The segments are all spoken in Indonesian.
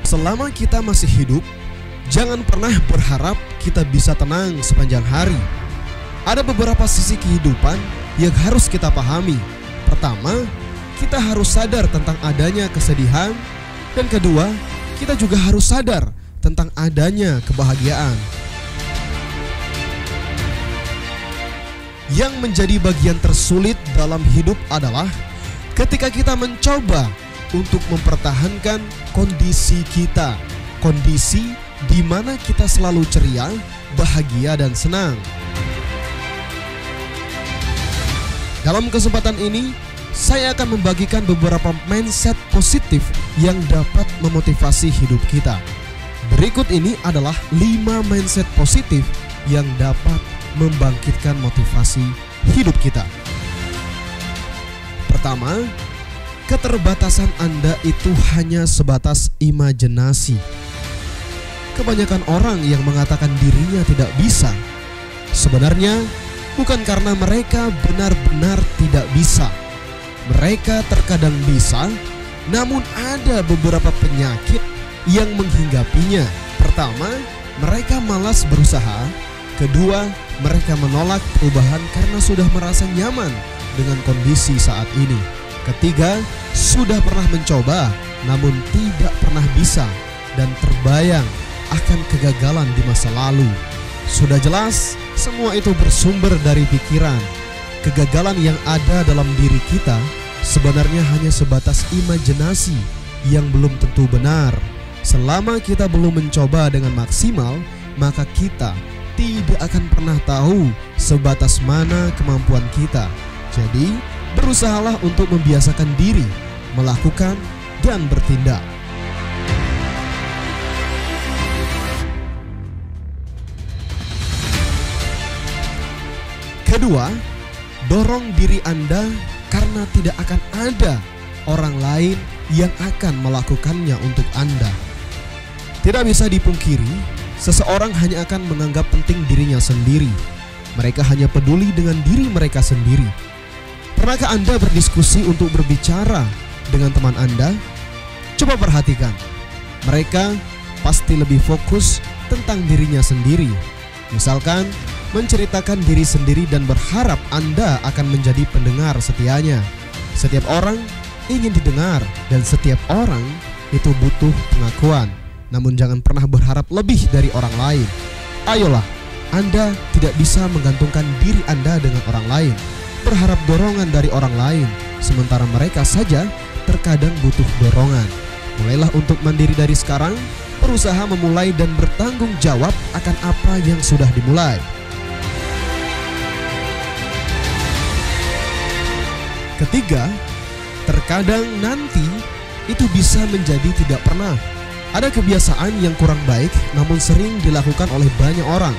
Selama kita masih hidup, jangan pernah berharap kita bisa tenang sepanjang hari. Ada beberapa sisi kehidupan yang harus kita pahami. Pertama, kita harus sadar tentang adanya kesedihan. Dan kedua, kita juga harus sadar tentang adanya kebahagiaan. Yang menjadi bagian tersulit dalam hidup adalah ketika kita mencoba untuk mempertahankan kondisi kita, kondisi di mana kita selalu ceria, bahagia, dan senang. Dalam kesempatan ini, saya akan membagikan beberapa mindset positif yang dapat memotivasi hidup kita. Berikut ini adalah 5 mindset positif yang dapat membangkitkan motivasi hidup kita. Pertama, keterbatasan Anda itu hanya sebatas imajinasi. Kebanyakan orang yang mengatakan dirinya tidak bisa, sebenarnya bukan karena mereka benar-benar tidak bisa. Mereka terkadang bisa, namun ada beberapa penyakit yang menghinggapinya. Pertama, mereka malas berusaha. Kedua, mereka menolak perubahan karena sudah merasa nyaman dengan kondisi saat ini. Ketiga, sudah pernah mencoba namun tidak pernah bisa dan terbayang akan kegagalan di masa lalu. Sudah jelas, semua itu bersumber dari pikiran. Kegagalan yang ada dalam diri kita sebenarnya hanya sebatas imajinasi yang belum tentu benar. Selama kita belum mencoba dengan maksimal, maka kita tidak akan pernah tahu sebatas mana kemampuan kita. Jadi, berusahalah untuk membiasakan diri, melakukan, dan bertindak. Kedua, dorong diri Anda karena tidak akan ada orang lain yang akan melakukannya untuk Anda. Tidak bisa dipungkiri, seseorang hanya akan menganggap penting dirinya sendiri. Mereka hanya peduli dengan diri mereka sendiri. Pernahkah Anda berdiskusi untuk berbicara dengan teman Anda? Coba perhatikan, mereka pasti lebih fokus tentang dirinya sendiri. Misalkan, menceritakan diri sendiri dan berharap Anda akan menjadi pendengar setianya. Setiap orang ingin didengar dan setiap orang itu butuh pengakuan. Namun jangan pernah berharap lebih dari orang lain. Ayolah, Anda tidak bisa menggantungkan diri Anda dengan orang lain, berharap dorongan dari orang lain, sementara mereka saja terkadang butuh dorongan. Mulailah untuk mandiri dari sekarang, berusaha memulai dan bertanggung jawab akan apa yang sudah dimulai. Ketiga, terkadang nanti itu bisa menjadi tidak pernah. Ada kebiasaan yang kurang baik namun sering dilakukan oleh banyak orang.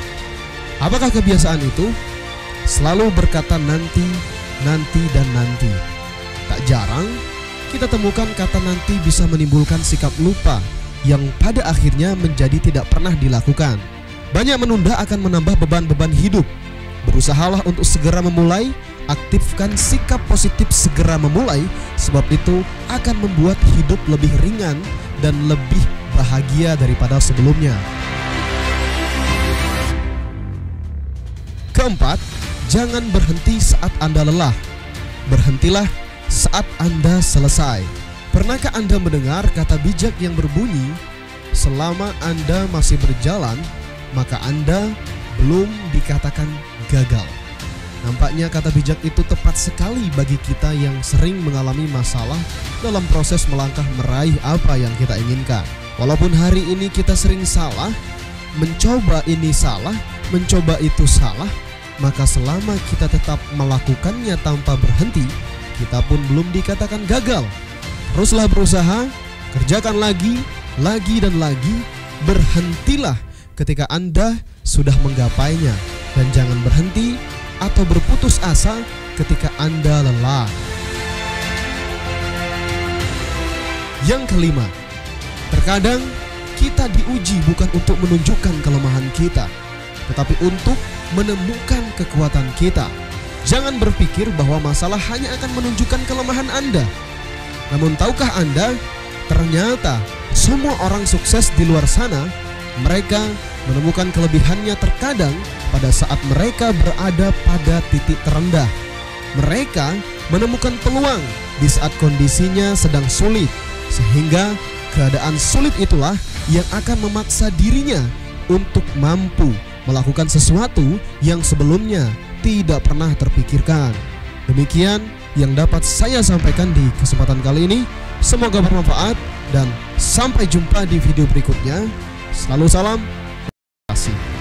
Apakah kebiasaan itu? Selalu berkata nanti, nanti, dan nanti. Tak jarang kita temukan kata nanti bisa menimbulkan sikap lupa yang pada akhirnya menjadi tidak pernah dilakukan. Banyak menunda akan menambah beban-beban hidup. Berusahalah untuk segera memulai. Aktifkan sikap positif segera memulai, sebab itu akan membuat hidup lebih ringan dan lebih bahagia daripada sebelumnya. Keempat, jangan berhenti saat Anda lelah. Berhentilah saat Anda selesai. Pernahkah Anda mendengar kata bijak yang berbunyi, selama Anda masih berjalan, maka Anda belum dikatakan gagal? Nampaknya kata bijak itu tepat sekali bagi kita yang sering mengalami masalah dalam proses melangkah meraih apa yang kita inginkan. Walaupun hari ini kita sering salah, mencoba ini salah, mencoba itu salah, maka selama kita tetap melakukannya tanpa berhenti, kita pun belum dikatakan gagal. Teruslah berusaha, kerjakan lagi dan lagi. Berhentilah ketika Anda sudah menggapainya, dan jangan berhenti atau berputus asa ketika Anda lelah. Yang kelima, terkadang kita diuji bukan untuk menunjukkan kelemahan kita, tetapi untuk menemukan kekuatan kita. Jangan berpikir bahwa masalah hanya akan menunjukkan kelemahan Anda. Namun tahukah Anda, ternyata semua orang sukses di luar sana, mereka menemukan kelebihannya terkadang pada saat mereka berada pada titik terendah. Mereka menemukan peluang di saat kondisinya sedang sulit, sehingga keadaan sulit itulah yang akan memaksa dirinya untuk mampu melakukan sesuatu yang sebelumnya tidak pernah terpikirkan. Demikian yang dapat saya sampaikan di kesempatan kali ini. Semoga bermanfaat dan sampai jumpa di video berikutnya. Selalu salam, terima kasih.